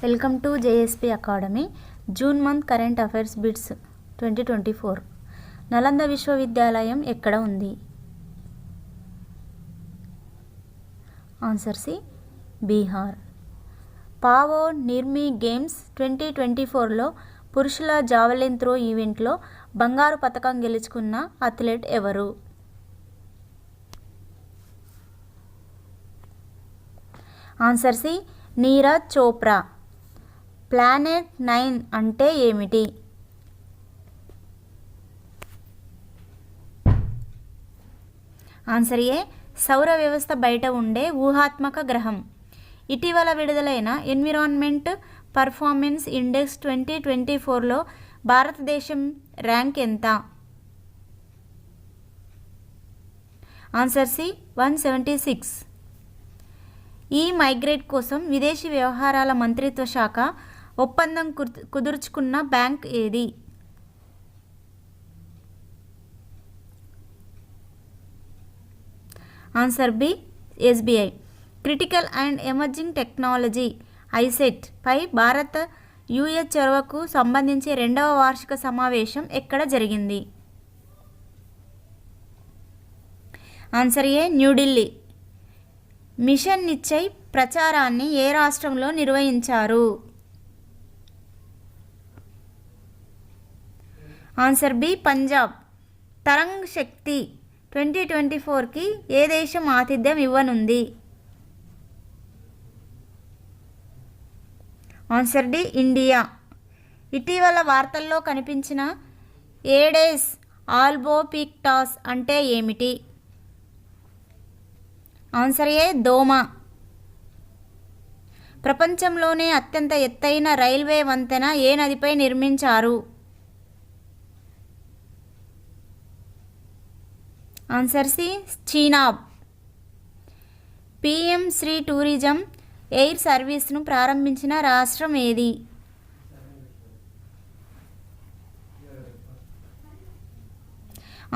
Welcome to JSP academy June month current affairs bits 2024. Nalanda విశ్వవిద్యాలయం ఎక్కడ ఉంది? Answer C, Bihar. Paavo Nurmi games 2024లో పురుషుల జావెలిన్ త్రో ఈవెంట్లో బంగారు పతకం గెలుచుకున్న అథ్లెట్ ఎవరు? Answer C, Neeraj Chopra. Planet 9 అంటే ఏమిటి? ఆన్సర్ ఏ, సౌర వ్యవస్థ బయట ఉండే ఊహాత్మక గ్రహం. ఇటీవల విడుదలైన environment performance index 2024లో Bharatadesam rank ఎంత? Answer C, 176. ఈ మైగ్రేట్ కోసం విదేశీ వ్యవహారాల మంత్రిత్వ శాఖ ఒప్పందం కుదుర్చుకున్న బ్యాంక్ ఏది? Answer B, SBI. Critical and emerging technology iCET పై భారత్ యుఎస్ చొరవకు సంబంధించి 2వ వార్షిక సమావేశం ఎక్కడ జరిగింది? Answer A, New Delhi. Mission Nishchay ప్రచారాన్ని ఏ రాష్ట్రంలో నిర్వహించారు? Answer B, Punjab. తరంగ్ శక్తి 2024కి ఏ దేశం ఆతిథ్యం ఇవ్వనుంది? Answer D, India. ఇటీవల వార్తల్లో కనిపించిన ఏడెస్ ఆల్బోపిక్టాస్ అంటే ఏమిటి? ఆన్సర్ ఏ, దోమ. ప్రపంచంలోనే అత్యంత ఎత్తైన రైల్వే వంతెన ఏ నదిపై నిర్మించారు? Answer C, Chenab. PM Shri tourism air సర్వీస్ను ప్రారంభించిన రాష్ట్రం ఏది?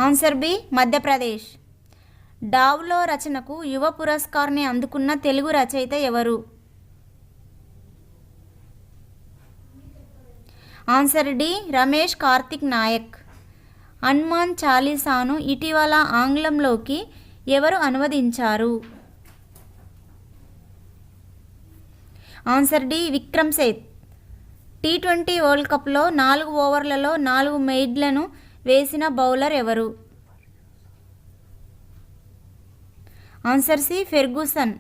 Answer B, Madhya Pradesh. డావ్లో రచనకు యువ పురస్కార్ని అందుకున్న తెలుగు రచయిత ఎవరు? Answer D, Ramesh Karthik Nayak. హనుమాన్ చాలీసాను ఇటీవల ఆంగ్లంలోకి ఎవరు అనువదించారు? Answer D, Vikram Seth. T20 world కప్లో 4 ఓవర్లలో 4 మెయిడ్లను వేసిన బౌలర్ ఎవరు? Answer C, Ferguson.